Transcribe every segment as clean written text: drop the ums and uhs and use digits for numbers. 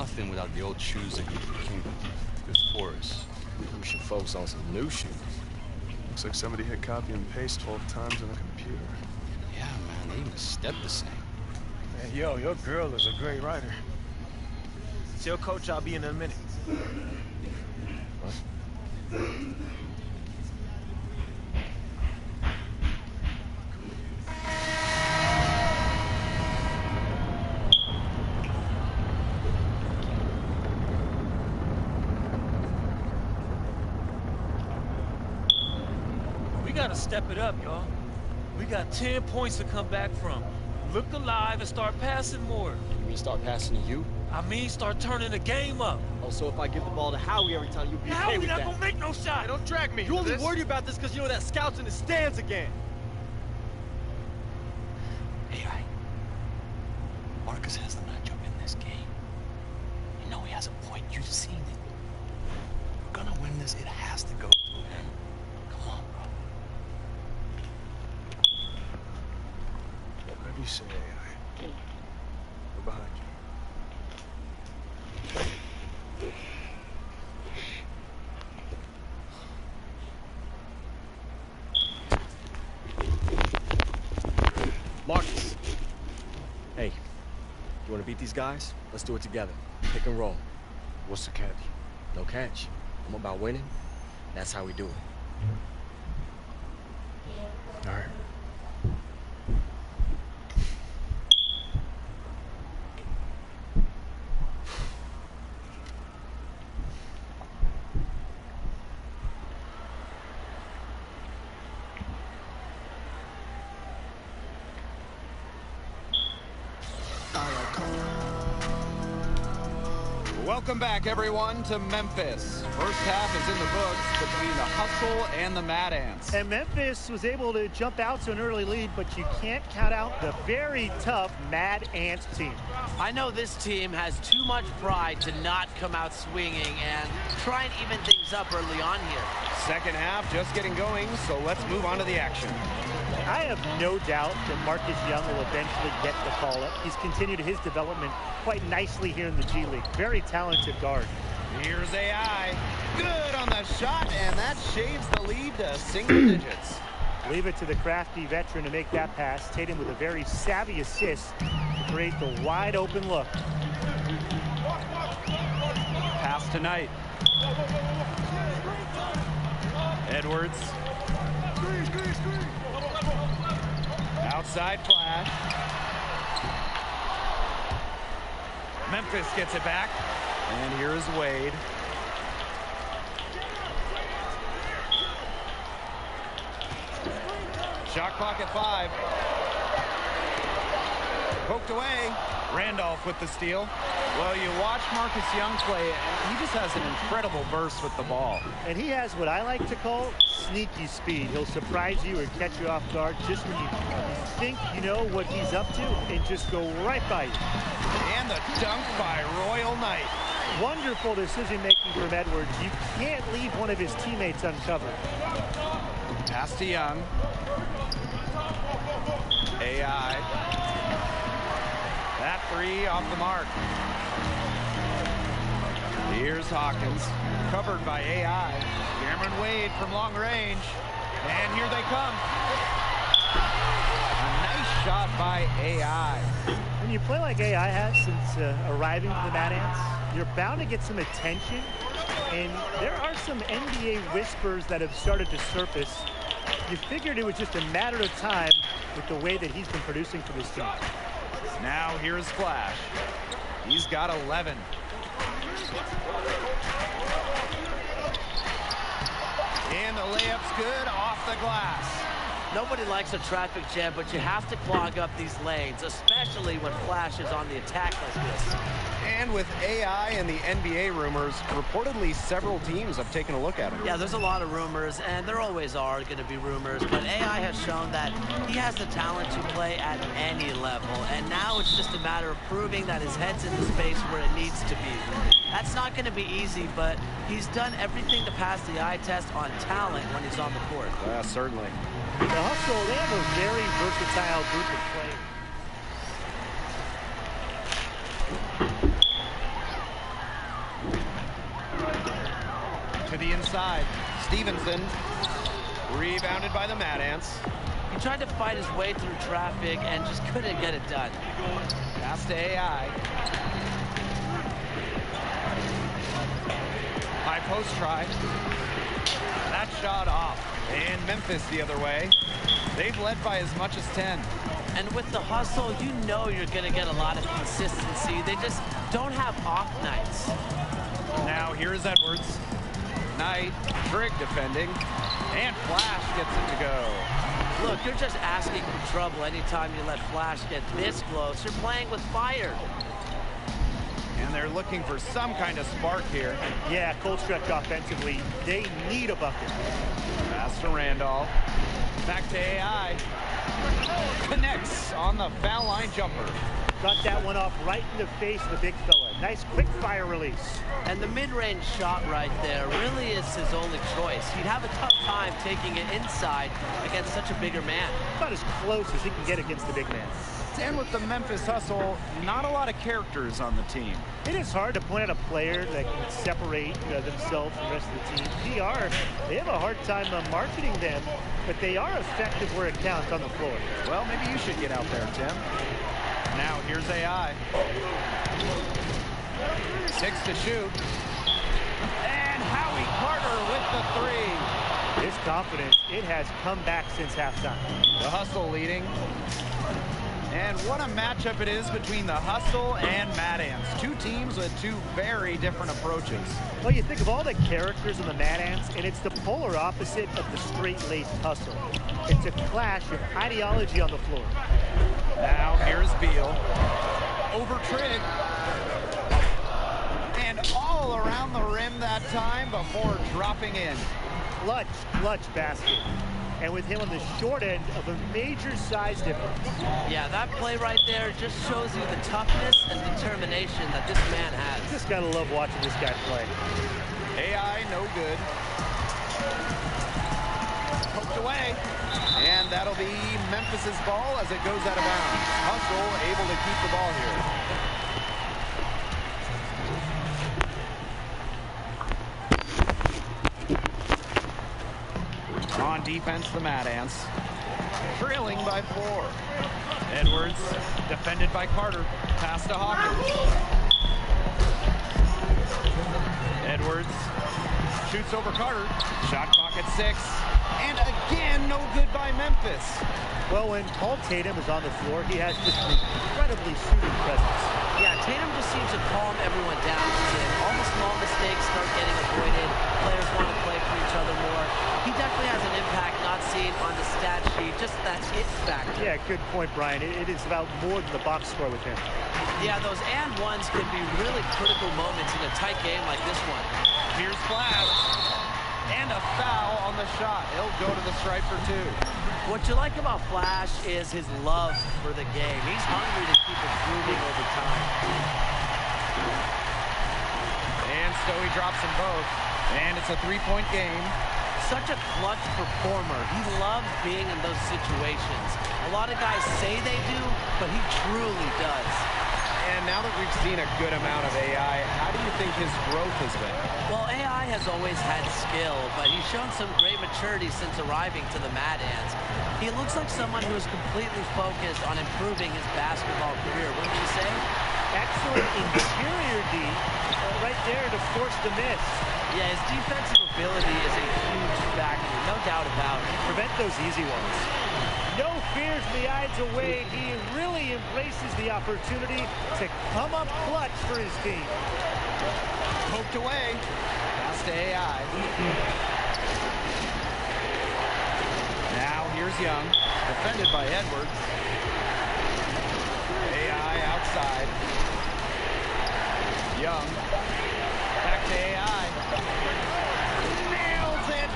nothing without the old shoes that keep the kingdom. Good for us. We should focus on some new shoes. Looks like somebody hit copy and paste 12 times on a computer. Yeah, man, they even step the same. Hey, yo, your girl is a great writer. Tell Coach I'll be in a minute. What? We gotta step it up, y'all. We got 10 points to come back from. Look alive and start passing more. You mean start passing to you? I mean, start turning the game up. Oh, so if I give the ball to Howie every time, you'll be okay with that? Howie not gonna make no shot. Hey, don't drag me. You're only worried about this because you know that scout's in the stands again. AI. Marcus has the matchup in this game. You know he has a point. You've seen it. We're gonna win this. It has to go through him. Come on, bro. Whatever you say, AI. We're behind you. Marcus. Hey, you want to beat these guys? Let's do it together. Pick and roll. What's the catch? No catch. I'm about winning. That's how we do it. All right. Welcome back, everyone, to Memphis. First half is in the books between the Hustle and the Mad Ants. And Memphis was able to jump out to an early lead, but you can't count out the very tough Mad Ants team. I know this team has too much pride to not come out swinging and try and even things up early on here. Second half just getting going, so let's move on to the action. I have no doubt that Marcus Young will eventually get the call up. He's continued his development quite nicely here in the G League. Very talented guard. Here's AI. Good on the shot, and that shaves the lead to single digits. Leave it to the crafty veteran to make that pass. Tatum with a very savvy assist to create the wide open look. Pass tonight. Edwards. Outside flash. Memphis gets it back. And here's Wade. Shot clock at 5. Poked away. Randolph with the steal. Well, you watch Marcus Young play, and he just has an incredible burst with the ball. And he has what I like to call sneaky speed. He'll surprise you or catch you off guard just when you think you know what he's up to and just go right by you. And the dunk by Royal Knight. Wonderful decision-making from Edwards. You can't leave one of his teammates uncovered. Pass to Young. AI. That three off the mark. Here's Hawkins, covered by AI. Cameron Wade from long range. And here they come. A nice shot by AI. When you play like AI has since arriving to the Mad Ants, you're bound to get some attention. And there are some NBA whispers that have started to surface. You figured it was just a matter of time with the way that he's been producing for this team. Now here's Flash. He's got 11. And the layup's good off the glass. Nobody likes a traffic jam, but you have to clog up these lanes, especially when Flash is on the attack like this. And with AI and the NBA rumors, reportedly several teams have taken a look at him. Yeah, there's a lot of rumors, and there always are going to be rumors, but AI has shown that he has the talent to play at any level, and now it's just a matter of proving that his head's in the space where it needs to be. That's not going to be easy, but he's done everything to pass the eye test on talent when he's on the court. Yeah, certainly. The Hustle, they have a very versatile group of players. side. Stevenson, rebounded by the Mad Ants. He tried to fight his way through traffic and just couldn't get it done. Pass to AI. High post try. That shot off. And Memphis the other way. They've led by as much as 10. And with the hustle, you know you're going to get a lot of consistency. They just don't have off nights. Now here's Edwards. Knight, Trigg defending. And Flash gets it to go. Look, you're just asking for trouble anytime you let Flash get this close. You're playing with fire. And they're looking for some kind of spark here. Yeah, cold stretch offensively. They need a bucket. Pass to Randolph. Back to AI. Connects on the foul line jumper. Got that one off right in the face of the big fella. Nice quick fire release. And the mid-range shot right there really is his only choice. He'd have a tough time taking it inside against such a bigger man. About as close as he can get against the big man. And with the Memphis hustle, not a lot of characters on the team. It is hard to point out a player that can separate themselves from the rest of the team. PR, they have a hard time marketing them, but they are effective where it counts on the floor. Well, maybe you should get out there, Tim. Now here's AI. 6 to shoot. And Howie Carter with the three. His confidence, it has come back since halftime. The hustle leading. And what a matchup it is between the hustle and Mad Ants. Two teams with two very different approaches. Well, you think of all the characters in the Mad Ants, and it's the polar opposite of the straight-laced hustle. It's a clash of ideology on the floor. Now here's Beal. Over Trigg. And all around the rim that time before dropping in. Clutch basket. And with him on the short end of a major size difference. Yeah, that play right there just shows you the toughness and determination that this man has. Just gotta love watching this guy play. AI, no good. Poked away. And that'll be Memphis's ball as it goes out of bounds. Hustle able to keep the ball here. On defense, the Mad Ants. Trailing by 4. Edwards, defended by Carter. Pass to Hawkins. Edwards shoots over Carter. Shot clock at 6. And again, no good by Memphis. Well, when Paul Tatum is on the floor, he has just an incredibly shooting presence. Yeah, Tatum just seems to calm everyone down. All the small mistakes start getting avoided. Players want to play for each other more. He definitely has an impact not seen on the stat sheet, just that it factor. Yeah, good point, Brian. It is about more than the box score with him. Yeah, those and ones can be really critical moments in a tight game like this one. Here's Flash. And a foul on the shot. He'll go to the stripe for 2. What you like about Flash is his love for the game. He's hungry to keep improving over time. And Stoey drops them both. And it's a 3-point game. Such a clutch performer. He loves being in those situations. A lot of guys say they do, but he truly does. And now that we've seen a good amount of AI, how do you think his growth has been? Well, AI has always had skill, but he's shown some great maturity since arriving to the Mad Ants. He looks like someone who is completely focused on improving his basketball career, wouldn't you say? Excellent interior D right there to force the miss. Yeah, his defensive ability is a huge factor, no doubt about it. Prevent those easy ones. No fears in the eyes of Wade. He really embraces the opportunity to come up clutch for his team. Poked away. Pass to AI. Now here's Young. Defended by Edwards. AI outside. Young. Back to AI. Nails it.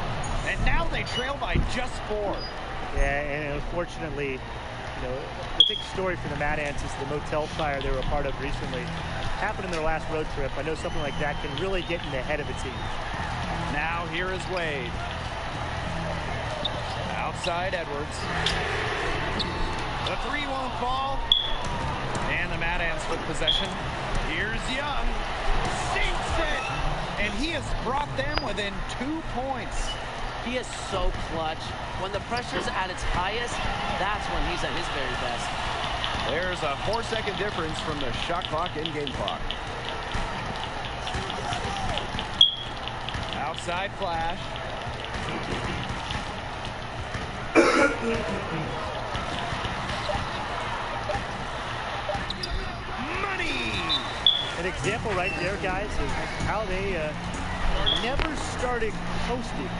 And now they trail by just 4. Yeah, and unfortunately, the big story for the Mad Ants is the motel fire they were a part of recently. Happened in their last road trip. I know something like that can really get in the head of a team. Now here is Wade. Outside Edwards. The 3 won't fall. And the Mad Ants with possession. Here's Young. Sinks it. And he has brought them within 2 points. He is so clutch. When the pressure's at its highest, that's when he's at his very best. There's a 4-second difference from the shot clock in-game clock. Outside flash. Money! An example right there, guys, of how they never started coasting,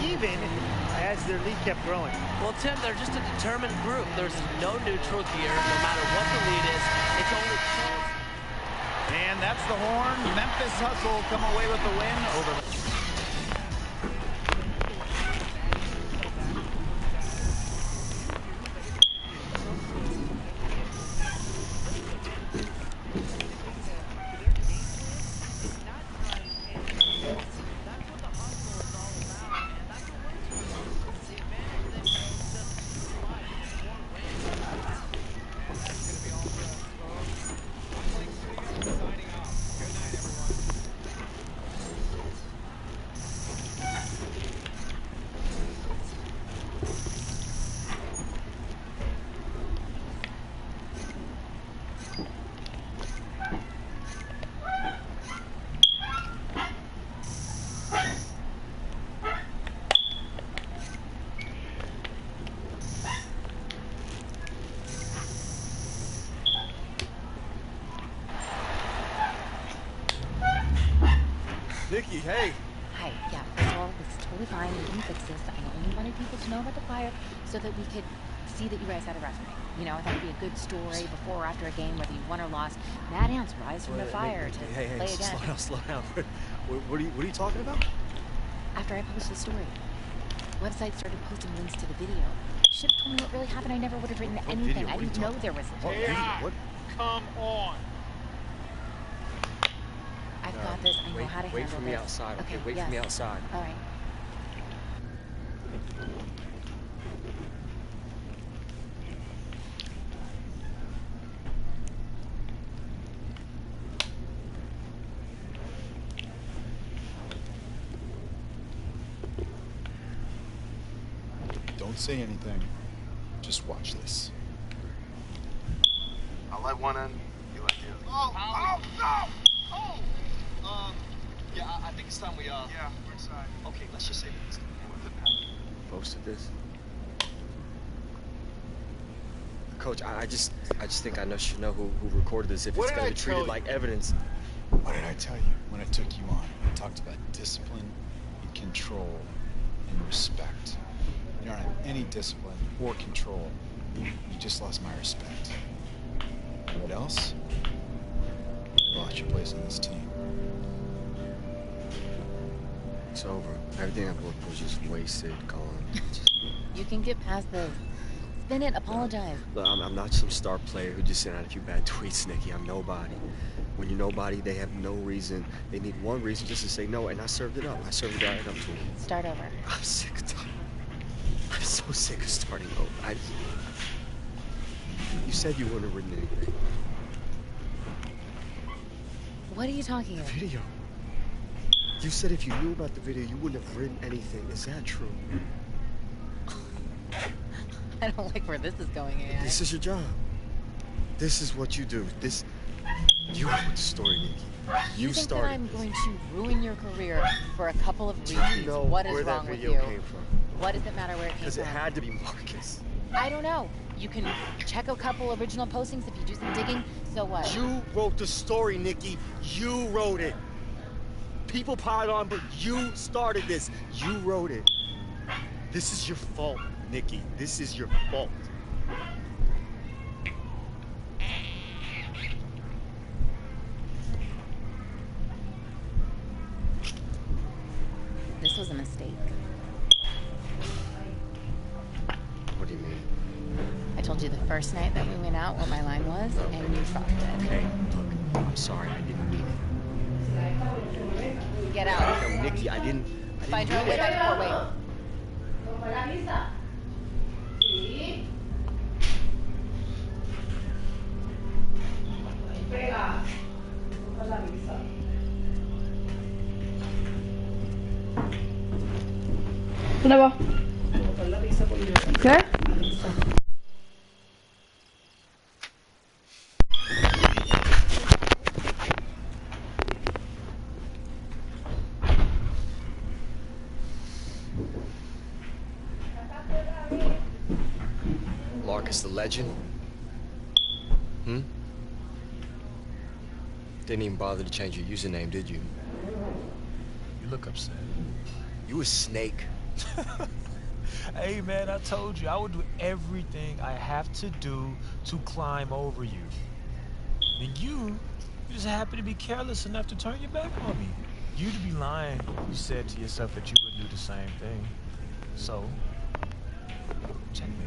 even as their lead kept growing. Well, Tim, they're just a determined group. There's no neutral here. No matter what the lead is, it's only close. And that's the horn. Memphis Hustle come away with the win over the... Nikki, hey. Hi, yeah, first of all, this is totally fine. We can fix this. I only wanted people to know about the fire so that we could see that you guys had a resume. You know, I thought it'd be a good story before or after a game, whether you won or lost. Mad Ants rise from the fire to play again. Slow down. What are you talking about? After I published the story, websites started posting links to the video. You should have told me what really happened. I never would have written anything. I didn't know there was a video. What? Come on. I've got this. I know how to handle this. Wait for me outside, okay? Wait yes. for me outside. All right. Don't say anything. Just watch this. I like one end, you like the other. Oh, no! Oh! Yeah, I think it's time we, Yeah, we're inside. Okay, let's just say this. Posted this. Coach, I just think I should know who recorded this if What it's did gonna I be tell treated you? like evidence. What did I tell you when I took you on? I talked about discipline and control and respect. You don't have any discipline or control. You just lost my respect. What else? You lost your place on this team. It's over. Everything I've worked for was just wasted, gone. You can get past this. Spin it. Apologize. Look, I'm not some star player who just sent out a few bad tweets, Nikki. I'm nobody. When you're nobody, they have no reason. They need one reason just to say no, and I served it up. I served it right up to them. Start over. I'm sick of time. I'm so sick of starting over. You said you wouldn't have written anything. What are you talking about? Video. You said if you knew about the video, you wouldn't have written anything. Is that true? I don't like where this is going, AI. This is your job. This is what you do. You wrote the story, Nikki. You think started that I'm this. going to ruin your career for a couple of Do retweets? you know What is where wrong that with video you? came from? What does it matter where it came Because from? it had to be Marcus. I don't know. You can check a couple original postings if you do some digging. So what? You wrote the story, Nikki. You wrote it. People piled on, but you started this. You wrote it. This is your fault, Nikki. This is your fault. This was a mistake. What do you mean? I told you the first night that we went out what my line was, and you dropped it. Okay, look, I'm sorry. I didn't mean it. Get out. No, Nikki, I didn't Find your mean way it. back to Fort Wayne. ¿Dónde va? ¿Qué? Marcus the Legend? Hmm? Didn't even bother to change your username, did you? You look upset. You a snake. Hey, man, I told you, I would do everything I have to do to climb over you. And you just happen to be careless enough to turn your back on me. You'd be lying. You said to yourself that you wouldn't do the same thing. So, checkmate.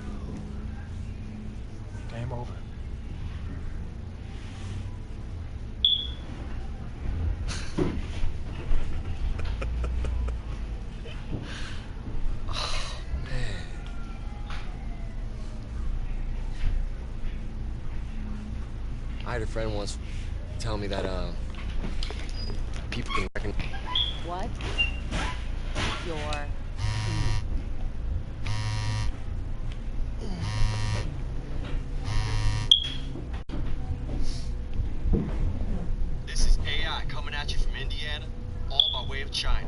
Game over. I had a friend once tell me that, people can reckon... What? Your... This is AI coming at you from Indiana, all by way of China.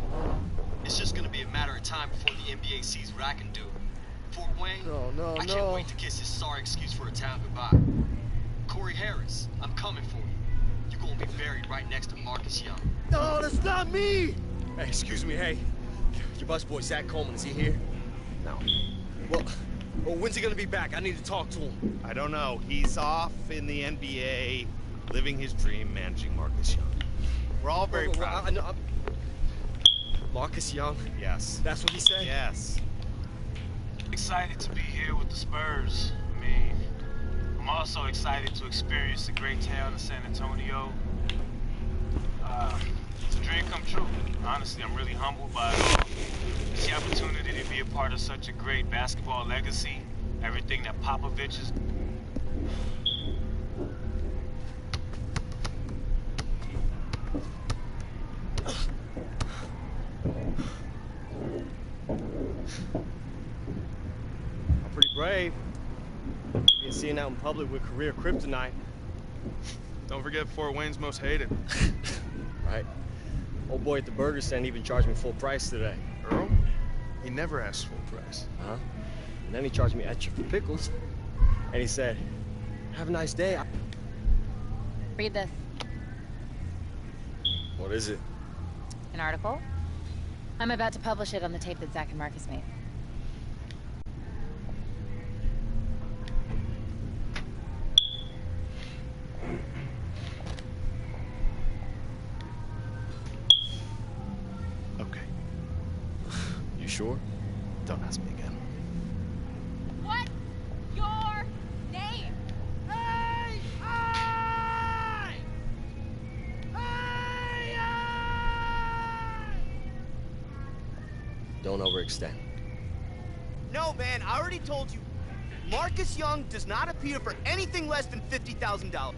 It's just gonna be a matter of time before the NBA sees what I can do. Fort Wayne, I can't wait to kiss his sorry excuse for a town goodbye. Corey Harris, I'm coming for you. You're gonna be buried right next to Marcus Young. No, that's not me! Hey, excuse me, hey. Your busboy, Zach Coleman, is he here? No. Well, when's he gonna be back? I need to talk to him. I don't know. He's off in the NBA, living his dream, managing Marcus Young. We're all very proud. Marcus Young? Yes. That's what he said? Yes. Excited to be here with the Spurs. I mean, I'm also excited to experience the great town of San Antonio. It's a dream come true. Honestly, I'm really humbled by it all. It's the opportunity to be a part of such a great basketball legacy. Everything that Popovich is... I'm pretty brave. Being seen out in public with career kryptonite. Don't forget Fort Wayne's most hated. Right. Old boy at the burger stand even charged me full price today. Earl? He never asked full price. Huh? And then he charged me extra for pickles. And he said, have a nice day. Read this. What is it? An article. I'm about to publish it on the tape that Zach and Marcus made. Okay. You sure? Don't ask me again. What's your name? Hey! Hey! Hey! Don't overextend. No, man, I already told you. Marcus Young does not appear for anything less than $50,000.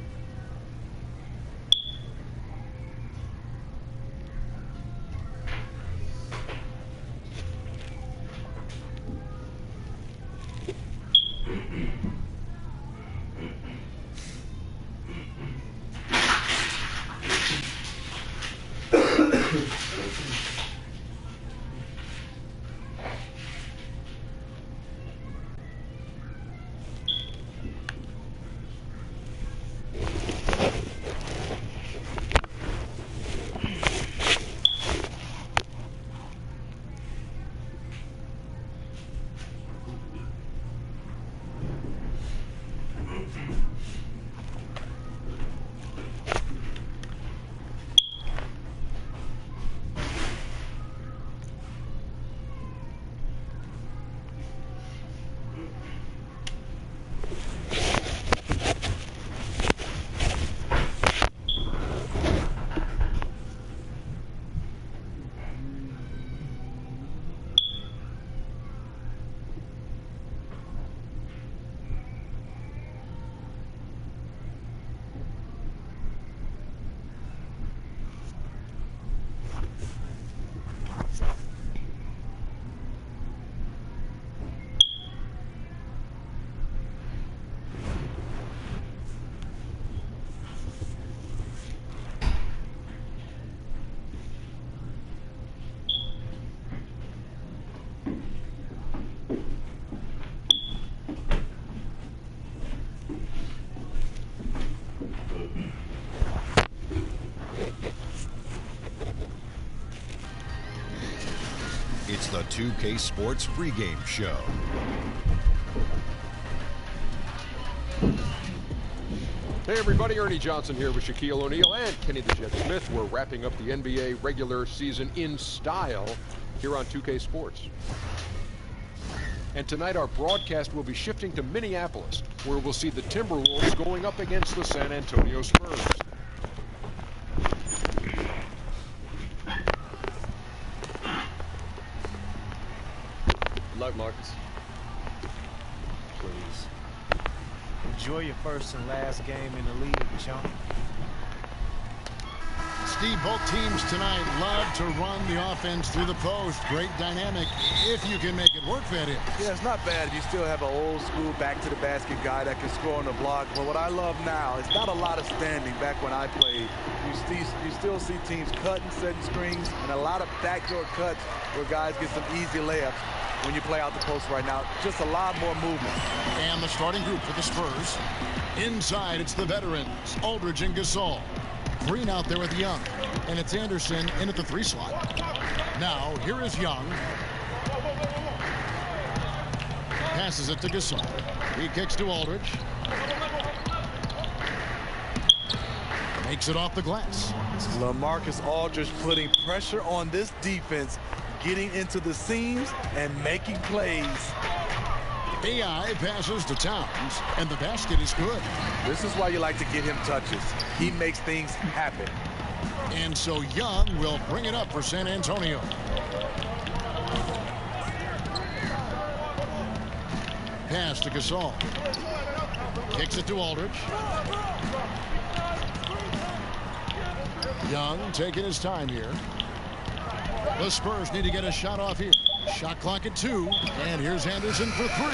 the 2K Sports pregame show. Hey everybody, Ernie Johnson here with Shaquille O'Neal and Kenny the Jet Smith. We're wrapping up the NBA regular season in style here on 2K Sports. And tonight our broadcast will be shifting to Minneapolis, where we'll see the Timberwolves going up against the San Antonio Spurs. Good luck, Marcus. Please. Enjoy your first and last game in the league, chump. Steve, both teams tonight love to run the offense through the post. Great dynamic if you can make it work, that is. Yeah, it's not bad if you still have an old school back to the basket guy that can score on the block. But what I love now is not a lot of standing. Back when I played, you still see teams cutting, setting screens, and a lot of backdoor cuts where guys get some easy layups. When you play out the post right now, just a lot more movement. And the starting group for the Spurs. Inside, it's the veterans, Aldridge and Gasol. Green out there with Young. And it's Anderson in at the 3 slot. Now, here is Young. Passes it to Gasol. He kicks to Aldridge. Makes it off the glass. LaMarcus Aldridge putting pressure on this defense, getting into the seams and making plays. AI passes to Towns, and the basket is good. This is why you like to get him touches. He makes things happen. And so Young will bring it up for San Antonio. Pass to Gasol. Kicks it to Aldridge. Young taking his time here. The Spurs need to get a shot off here. Shot clock at 2. And here's Anderson for 3.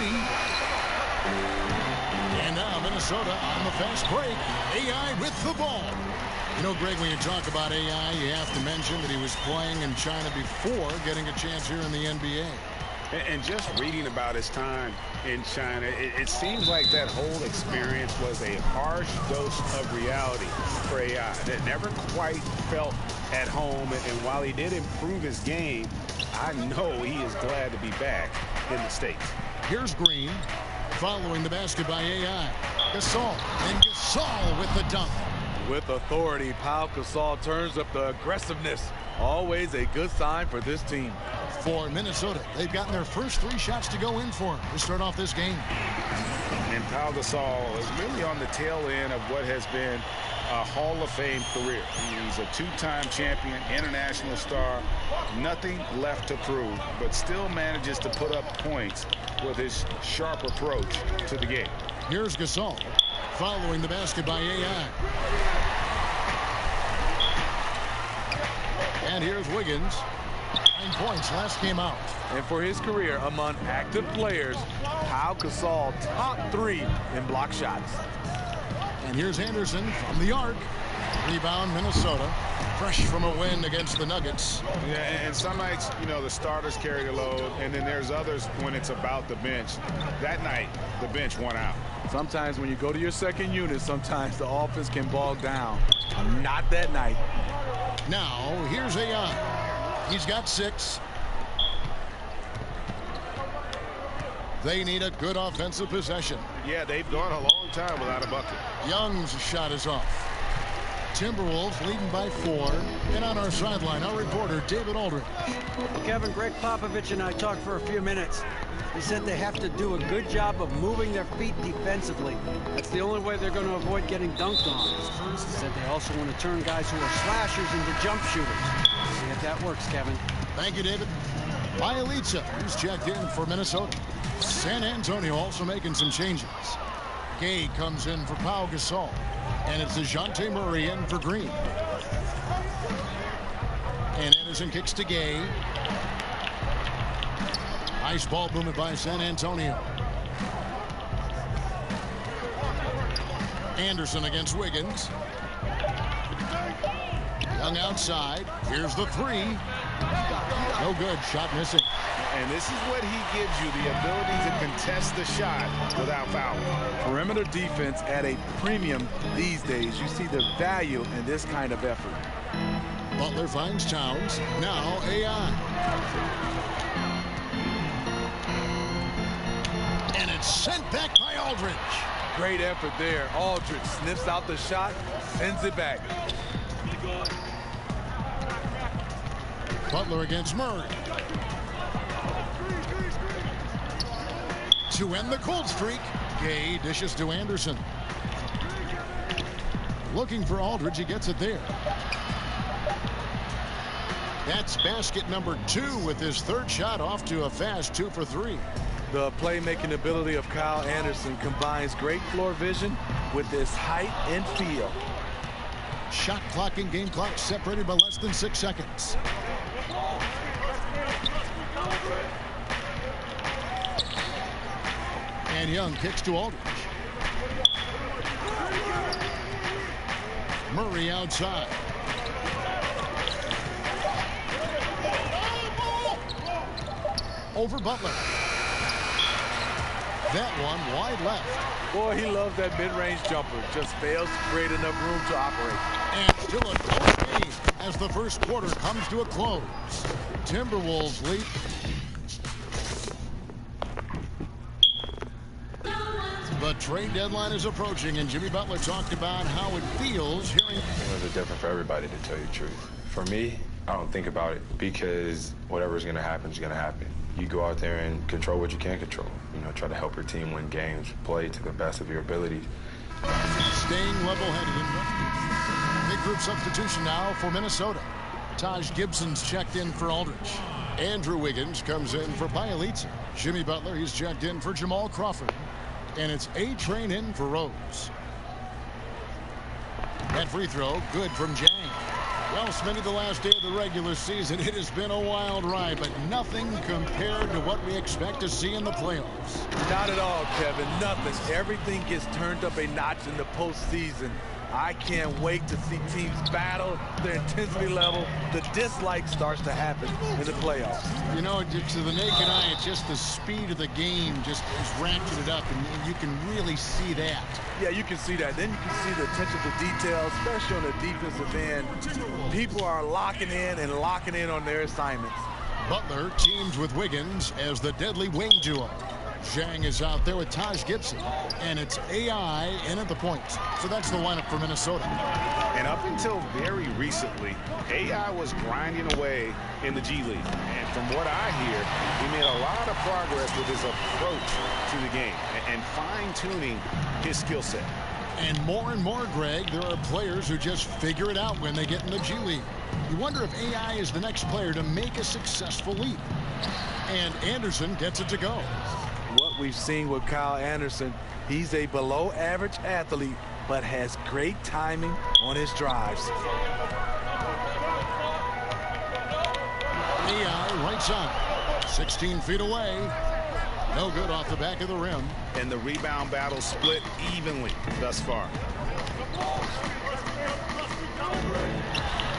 And now Minnesota on the fast break. AI with the ball. You know, Greg, when you talk about AI, you have to mention that he was playing in China before getting a chance here in the NBA. And just reading about his time in China, it seems like that whole experience was a harsh dose of reality for AI that never quite felt at home. And while he did improve his game, I know he is glad to be back in the States. Here's Green following the basket by AI. Gasol, and Gasol with the dunk. With authority, Pau Gasol turns up the aggressiveness. Always a good sign for this team. For Minnesota, they've gotten their first 3 shots to go in for him to start off this game. And Pau Gasol is really on the tail end of what has been a Hall of Fame career. He's a 2-time champion, international star, nothing left to prove, but still manages to put up points with his sharp approach to the game. Here's Gasol following the basket by AI. And here's Wiggins. 9 points last game out. And for his career among active players, Pau Gasol top 3 in block shots. And here's Anderson from the arc. Rebound Minnesota. Fresh from a win against the Nuggets. Yeah, and some nights, you know, the starters carry the load, and then there's others when it's about the bench. That night, the bench won out. Sometimes when you go to your second unit, sometimes the offense can bog down. Not that night. Now, here's AI. He's got 6. They need a good offensive possession. Yeah, they've gone a long time without a bucket. Young's shot is off. Timberwolves leading by 4. And on our sideline, our reporter, David Aldridge. Kevin, Greg Popovich and I talked for a few minutes. He said they have to do a good job of moving their feet defensively. That's the only way they're going to avoid getting dunked on. He said they also want to turn guys who are slashers into jump shooters. See if that works, Kevin. Thank you, David. Bielitsa, who's checked in for Minnesota. San Antonio also making some changes. Gay comes in for Pau Gasol. And it's DeJounte Murray in for Green. And Anderson kicks to Gay. Nice ball movement by San Antonio. Anderson against Wiggins. Young outside. Here's the 3. No good. Shot missing. And this is what he gives you, the ability to contest the shot without fouling. Perimeter defense at a premium these days. You see the value in this kind of effort. Butler finds Towns. Now AI. And it's sent back by Aldridge. Great effort there. Aldridge sniffs out the shot, sends it back. Butler against Murray. To end the cold streak, Gay dishes to Anderson. Looking for Aldridge, he gets it there. That's basket number 2 with his third shot off to a fast 2 for 3. The playmaking ability of Kyle Anderson combines great floor vision with his height and feel. Shot clock and game clock separated by less than 6 seconds. And Young kicks to Aldridge. Murray outside. Over Butler. That one wide left. Boy, he loves that mid-range jumper. Just fails to create enough room to operate. And still a close game as the first quarter comes to a close. Timberwolves lead. The trade deadline is approaching, and Jimmy Butler talked about how it feels hearing. Feelings are different for everybody, to tell you the truth. For me, I don't think about it because whatever's going to happen is going to happen. You go out there and control what you can control. You know, try to help your team win games, play to the best of your ability. Staying level-headed. Big group substitution now for Minnesota. Taj Gibson's checked in for Aldridge. Andrew Wiggins comes in for Bielitsa. Jimmy Butler, he's checked in for Jamal Crawford. And it's A-Train in for Rose. That free throw, good from Jang. Well, Smitty, the last day of the regular season, it has been a wild ride, but nothing compared to what we expect to see in the playoffs. Not at all, Kevin. Nothing. Everything gets turned up a notch in the postseason. I can't wait to see teams battle, their intensity level. The dislike starts to happen in the playoffs. You know, to the naked eye, it's just the speed of the game just is ratcheted up, and you can really see that. Yeah, you can see that. Then you can see the attention to detail, especially on the defensive end. People are locking in and locking in on their assignments. Butler teams with Wiggins as the deadly wing duo. Zhang is out there with Taj Gibson, and it's AI in at the point. So that's the lineup for Minnesota. And up until very recently, AI was grinding away in the G League. And from what I hear, he made a lot of progress with his approach to the game and fine-tuning his skill set. And more, Greg, there are players who just figure it out when they get in the G League. You wonder if AI is the next player to make a successful leap. And Anderson gets it to go. What we've seen with Kyle Anderson, he's a below-average athlete, but has great timing on his drives. AI right side, 16 feet away. No good off the back of the rim. And the rebound battle split evenly thus far.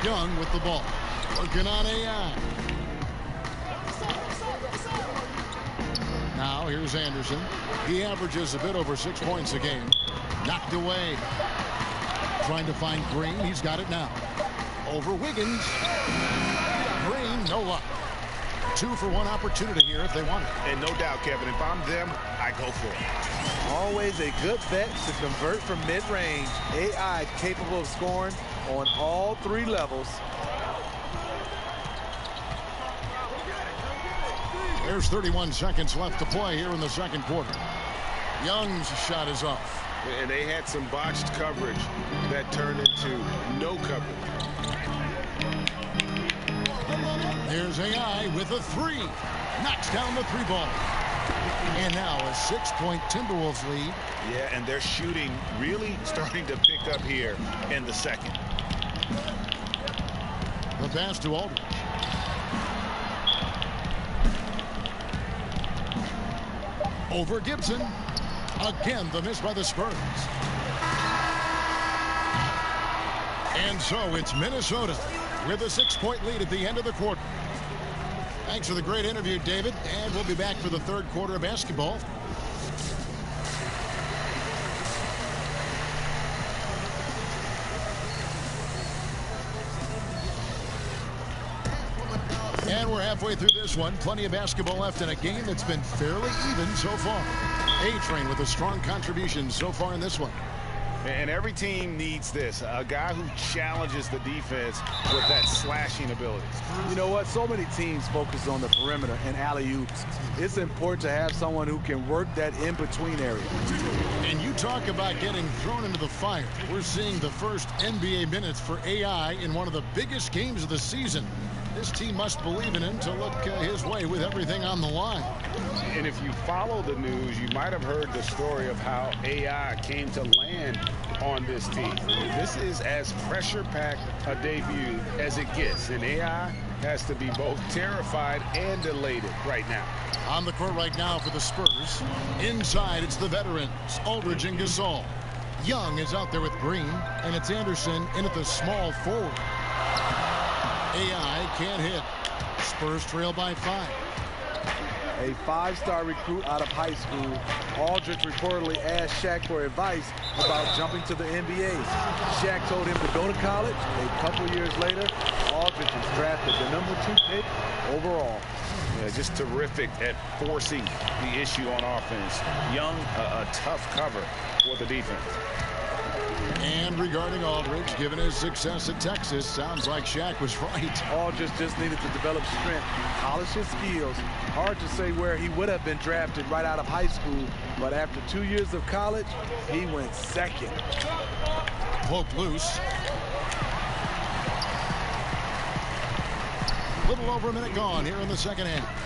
Young with the ball, working on AI. Now here's Anderson. He averages a bit over 6 points a game. Knocked away. Trying to find Green. He's got it now. Over Wiggins. Green, no luck. 2-for-1 opportunity here if they want it. And no doubt, Kevin, if I'm them, I go for it. Always a good bet to convert from mid-range. AI capable of scoring on all 3 levels. There's 31 seconds left to play here in the second quarter. Young's shot is off. And they had some botched coverage that turned into no coverage. There's AI with a 3. Knocks down the 3 ball. And now a 6-point Timberwolves lead. Yeah, and they're shooting really starting to pick up here in the second. The pass to Aldridge. Over Gibson. Again, the miss by the Spurs. And so it's Minnesota with a 6-point lead at the end of the quarter. Thanks for the great interview, David. And we'll be back for the third quarter of basketball. And we're halfway through this one. Plenty of basketball left in a game that's been fairly even so far. A-Train with a strong contribution so far in this one. And every team needs this, a guy who challenges the defense with that slashing ability. You know what? So many teams focus on the perimeter and alley-oops. It's important to have someone who can work that in-between area. And you talk about getting thrown into the fire. We're seeing the first NBA minutes for AI in one of the biggest games of the season. This team must believe in him to look his way with everything on the line. And if you follow the news, you might have heard the story of how AI came to land on this team. This is as pressure-packed a debut as it gets, and AI has to be both terrified and elated right now. On the court right now for the Spurs. Inside, it's the veterans, Aldridge and Gasol. Young is out there with Green, and it's Anderson in at the small forward. AI can't hit. Spurs trail by 5. A 5-star recruit out of high school, Aldridge reportedly asked Shaq for advice about jumping to the NBA. Shaq told him to go to college. A couple years later, Aldridge was drafted the #2 pick overall. Yeah, just terrific at forcing the issue on offense. Young, a tough cover for the defense. And regarding Aldridge, given his success at Texas, sounds like Shaq was right. Aldridge just needed to develop strength, polish his skills. Hard to say where he would have been drafted right out of high school, but after 2 years of college, he went second. Poke loose. Little over a minute gone here in the second half.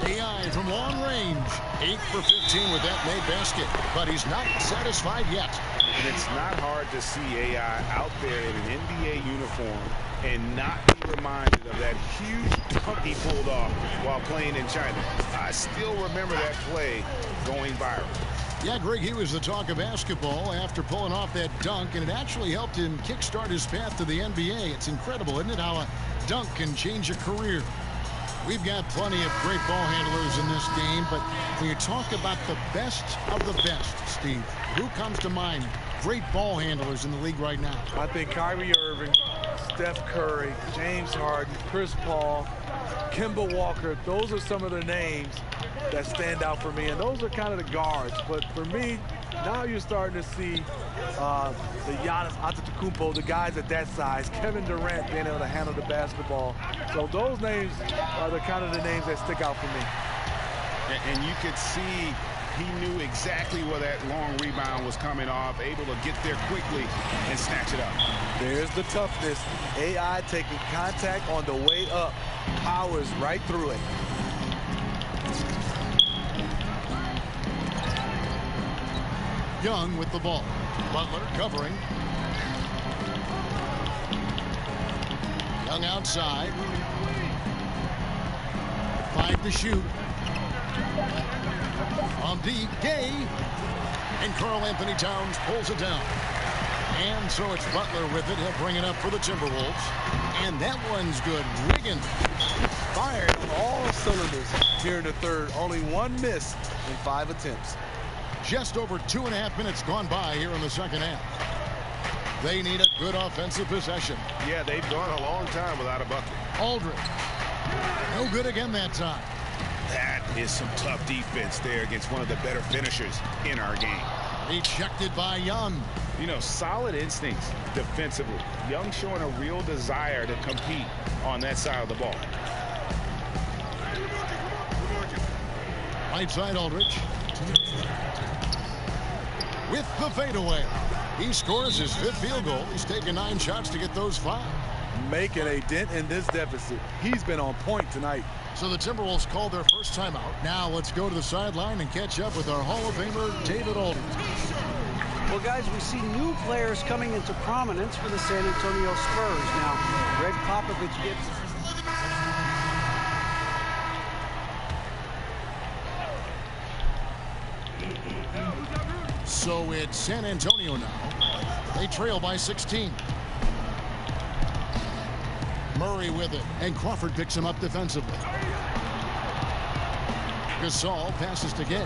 AI from long range. 8 for 15 with that made basket. But he's not satisfied yet. And it's not hard to see AI out there in an NBA uniform and not be reminded of that huge dunk he pulled off while playing in China. I still remember that play going viral. Yeah, Greg, he was the talk of basketball after pulling off that dunk, and it actually helped him kickstart his path to the NBA. It's incredible, isn't it, how a dunk can change a career. We've got plenty of great ball handlers in this game, but when you talk about the best of the best, Steve, who comes to mind? Great ball handlers in the league right now. I think Kyrie Irving, Steph Curry, James Harden, Chris Paul, Kemba Walker. Those are some of the names that stand out for me, and those are kind of the guards. But for me, now you're starting to see the Giannis Antetokounmpo, the guys at that size, Kevin Durant being able to handle the basketball. So those names are the kind of the names that stick out for me. And you could see he knew exactly where that long rebound was coming off, able to get there quickly and snatch it up. There's the toughness. AI taking contact on the way up, powers right through it. Young with the ball. Butler covering. Young outside. 5 to shoot. On deep, Gay. And Karl Anthony Towns pulls it down. And so it's Butler with it. He'll bring it up for the Timberwolves. And that one's good. Wiggins. Fired on all cylinders here in the third. Only one miss in 5 attempts. Just over 2.5 minutes gone by here in the second half. They need a good offensive possession. Yeah, they've gone a long time without a bucket. Aldridge. No good again that time. That is some tough defense there against one of the better finishers in our game. Ejected by Young. You know, solid instincts defensively. Young showing a real desire to compete on that side of the ball. Right side Aldridge. With the fadeaway. He scores his 5th field goal. He's taken 9 shots to get those 5. Making a dent in this deficit. He's been on point tonight. So the Timberwolves called their first timeout. Now let's go to the sideline and catch up with our Hall of Famer, David Aldridge. Well, guys, we see new players coming into prominence for the San Antonio Spurs. Now, Greg Popovich gets... So it's San Antonio now. They trail by 16. Murray with it, and Crawford picks him up defensively. Gasol passes to Gay.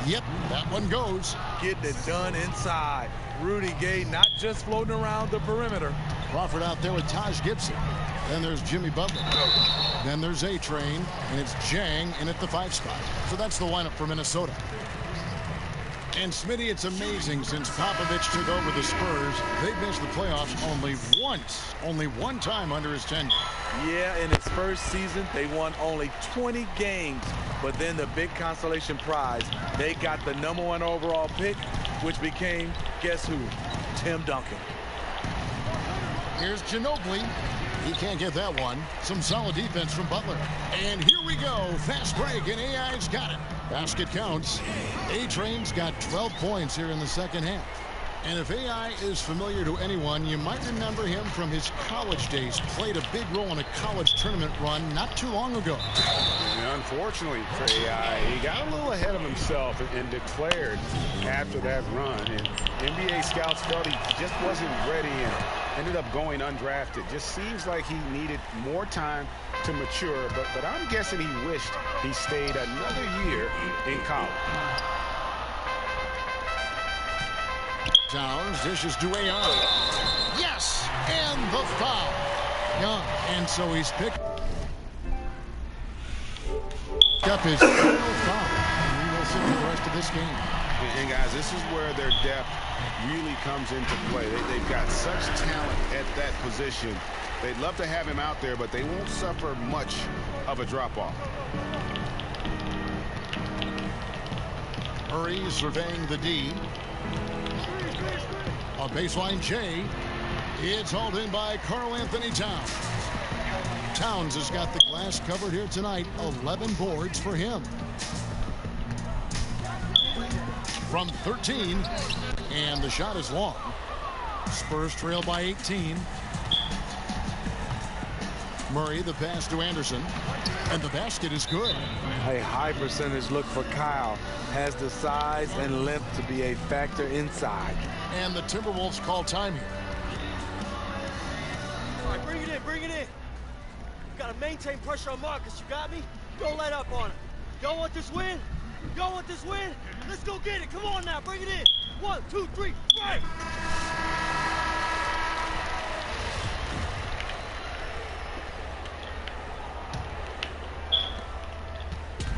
Yep, that one goes. Getting it done inside. Rudy Gay not just floating around the perimeter. Crawford out there with Taj Gibson. Then there's Jimmy Butler. Then there's A-Train, and it's Jang in at the 5 spot. So that's the lineup for Minnesota. And Smitty, it's amazing since Popovich took over the Spurs, they've missed the playoffs only once. Only one time under his tenure. Yeah, in his first season, they won only 20 games. But then the big consolation prize, they got the #1 overall pick, which became, guess who? Tim Duncan. Here's Ginobili. He can't get that one. Some solid defense from Butler. And here we go. Fast break, and AI's got it. Basket counts. A-Train's got 12 points here in the second half. And if AI is familiar to anyone, you might remember him from his college days. Played a big role in a college tournament run not too long ago. And unfortunately for AI, he got a little ahead of himself and declared after that run. And NBA scouts felt he just wasn't ready and ended up going undrafted. Just seems like he needed more time to mature. But I'm guessing he wished he stayed another year in college. Towns dishes to AI. Yes! And the foul. Young. And so he's picked up his foul. And he will sit for the rest of this game. And guys, this is where their depth really comes into play. They've got such talent at that position. They'd love to have him out there, but they won't suffer much of a drop-off. Murray surveying the D. On baseline J. It's hauled in by Karl Anthony Towns. Towns has got the glass covered here tonight. 11 boards for him. From 13. And the shot is long. Spurs trail by 18. Murray, the pass to Anderson. And the basket is good. A high percentage look for Kyle. Has the size and length to be a factor inside. And the Timberwolves call time here. All right, bring it in, bring it in. You gotta maintain pressure on Marcus, you got me? Don't let up on him. Y'all want this win? Y'all want this win? Let's go get it. Come on now, bring it in. 1, 2, 3, right!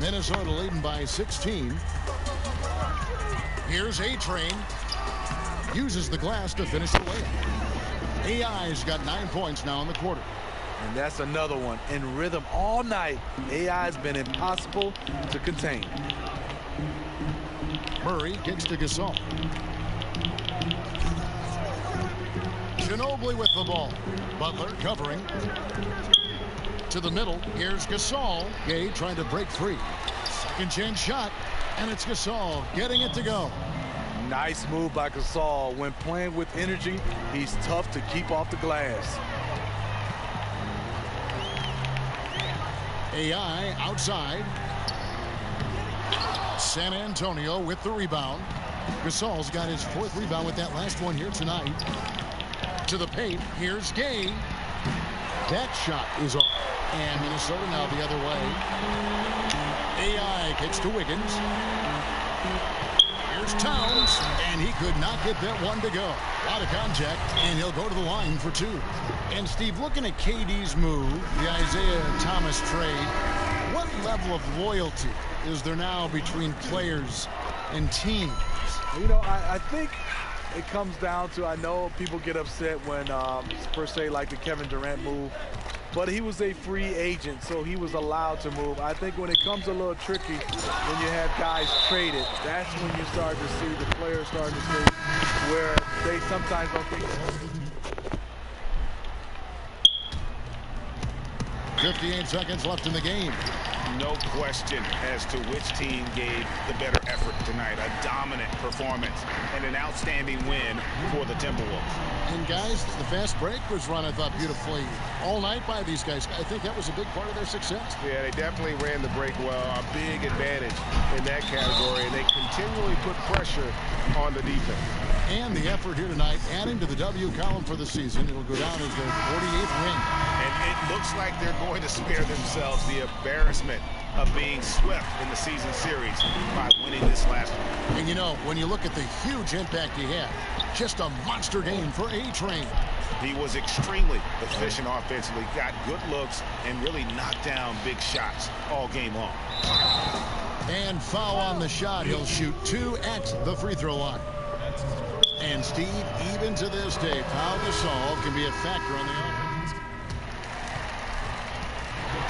Minnesota leading by 16. Here's A-Train. Uses the glass to finish the layup. AI's got 9 points now in the quarter. And that's another one. In rhythm all night. AI's been impossible to contain. Murray gets to Gasol. Ginobili with the ball. Butler covering. To the middle. Here's Gasol. Gay trying to break free. Second chance shot. And it's Gasol getting it to go. Nice move by Gasol. When playing with energy, he's tough to keep off the glass. AI outside. San Antonio with the rebound. Gasol's got his 4th rebound with that last one here tonight. To the paint. Here's Gay. That shot is off. And Minnesota now the other way. AI gets to Wiggins. Here's Towns. And he could not get that one to go. A lot of contact. And he'll go to the line for 2. And Steve, looking at KD's move, the Isaiah Thomas trade, what level of loyalty is there now between players and teams? You know, I think it comes down to, I know people get upset when, per se, like the Kevin Durant move, but he was a free agent, so he was allowed to move. I think when it comes a little tricky, when you have guys traded, that's when you start to see the players starting to see where they sometimes don't think. 58 seconds left in the game. No question as to which team gave the better effort tonight. A dominant performance and an outstanding win for the Timberwolves. And guys, the fast break was run, I thought, beautifully all night by these guys. I think that was a big part of their success. Yeah, they definitely ran the break well. A big advantage in that category. And they continually put pressure on the defense. And the effort here tonight, adding to the W column for the season. It'll go down as their 48th win. And it looks like they're going to spare themselves the embarrassment of being swept in the season series by winning this last one. And you know, when you look at the huge impact he had, just a monster game for A-Train. He was extremely efficient offensively, got good looks, and really knocked down big shots all game long. And foul on the shot. He'll shoot 2 at the free throw line. And Steve, even to this day, Pau Gasol can be a factor on the offense.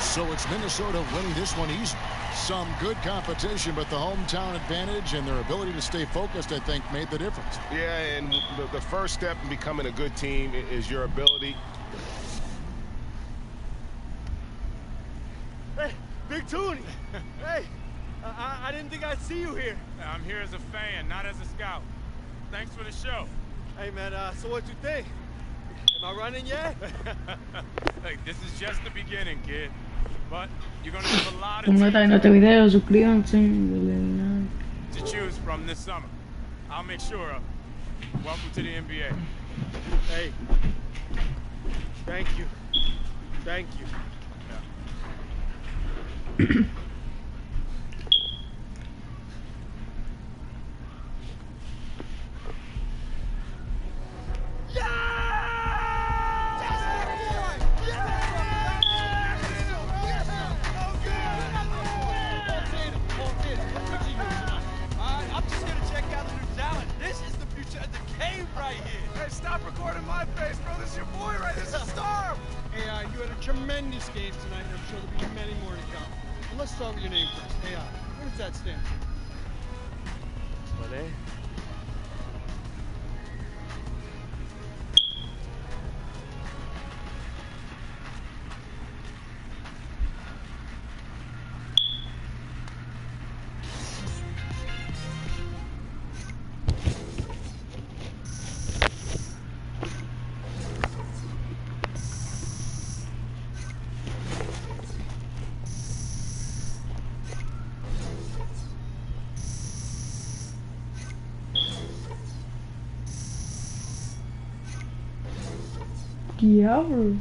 So it's Minnesota winning this one easy. Some good competition, but the hometown advantage and their ability to stay focused, I think, made the difference. Yeah, and the first step in becoming a good team is your ability. Hey, Big Toonie. Hey, I didn't think I'd see you here. I'm here as a fan, not as a scout. Thanks for the show. Hey, man, so what you think? Am I running yet? Hey, this is just the beginning, kid. But you're gonna have a lot of Como está viendo este video, suscríbanse, denle like. to choose from this summer. I'll make sure of it. Welcome to the NBA. Hey, thank you. Thank you. Stop recording my face, bro. This is your boy, right? This is Storm. AI, you had a tremendous game tonight, and I'm sure there'll be many more to come. But let's start with your name first. AI, what does that stand for? My name? Diablo.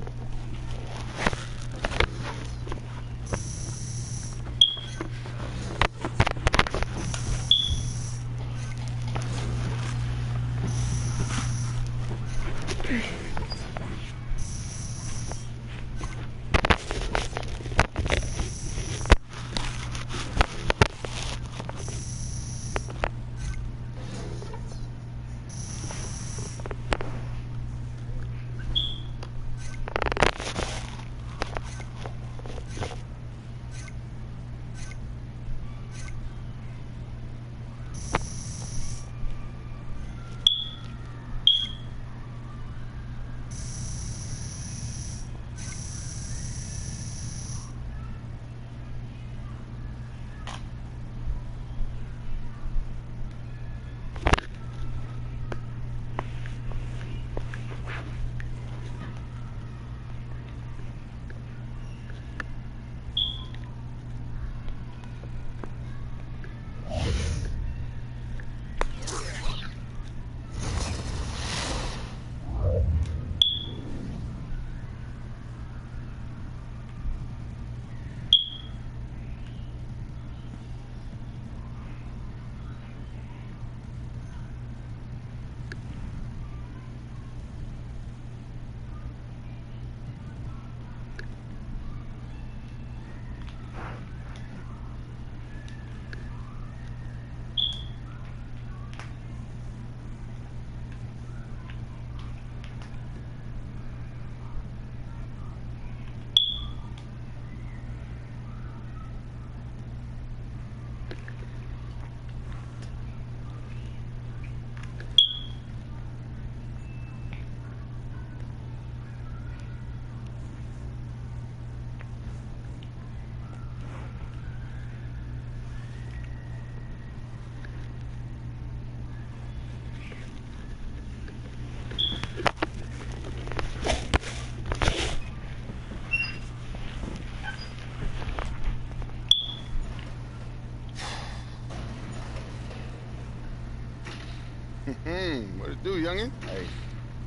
What it do, youngin'? Hey,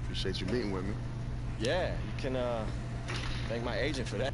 appreciate you meeting with me. Yeah, you can thank my agent for that.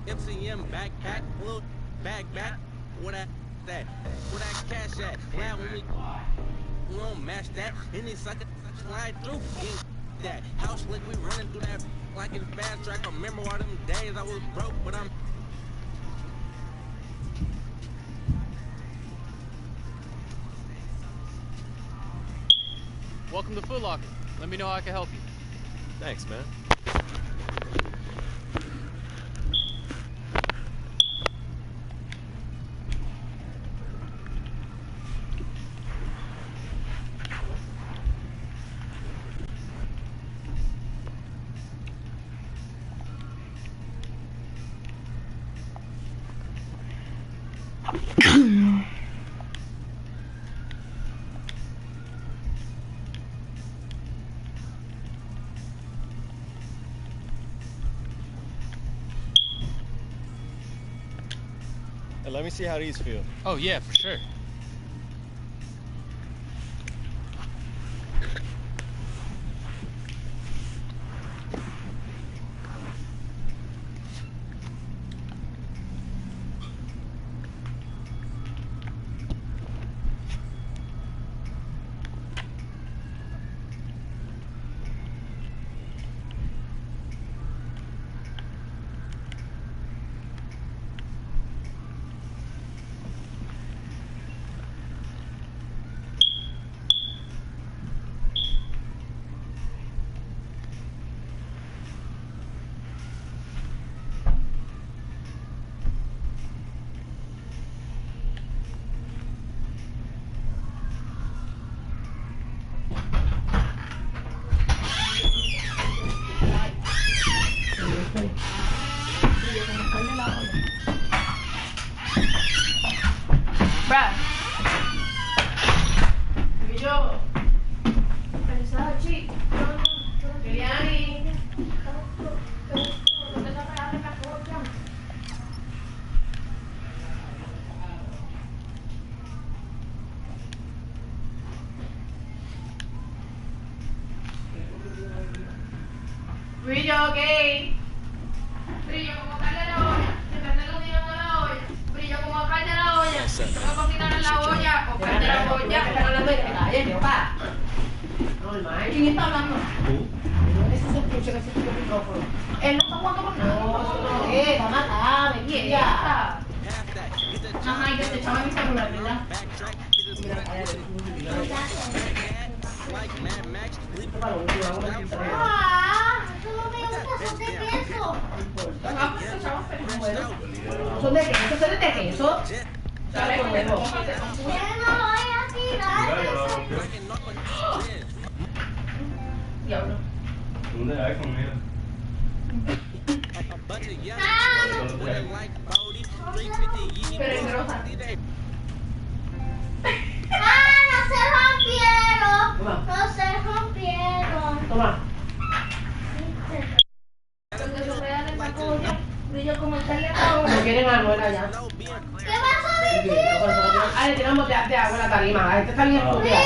MCM backpack, little backpack. What that? Where that cash at? Glad when we don't match that. Any sucker slide through. That house like we running through that like in fast track. I remember all them days I was broke, but I'm. Welcome to Foot Locker. Let me know how I can help you. Thanks, man. Hey, let me see how these feel. Oh, yeah, for sure. Brillo, ok. Brillo como carne de la olla. Depende de lo que de la olla. Brillo como carne de la olla. Tengo que cocinar en la olla o carne de la olla. Están hablando de calle, tío, pa. Normal. ¿Quién está hablando? Ese es el pucho que se escucha el micrófono. Él no está jugando con nada. No, está matada, me quieta. Ajá, y que te echaba mi celular, ¿verdad? Mira, a ver. ¿Son de queso? ¿Son de queso? ¿Sabes cómo es? Diablo. ¿Dónde hay conmigo? Pero en rosa. No se rompieron. No se rompieron. Toma. Porque se vea de esa cosa. Brillo como el teléfono. No quieren abuela ya. ¿Qué vas a decir? Ay, le tiramos de agua en la tarima. La gente está bien estúpida.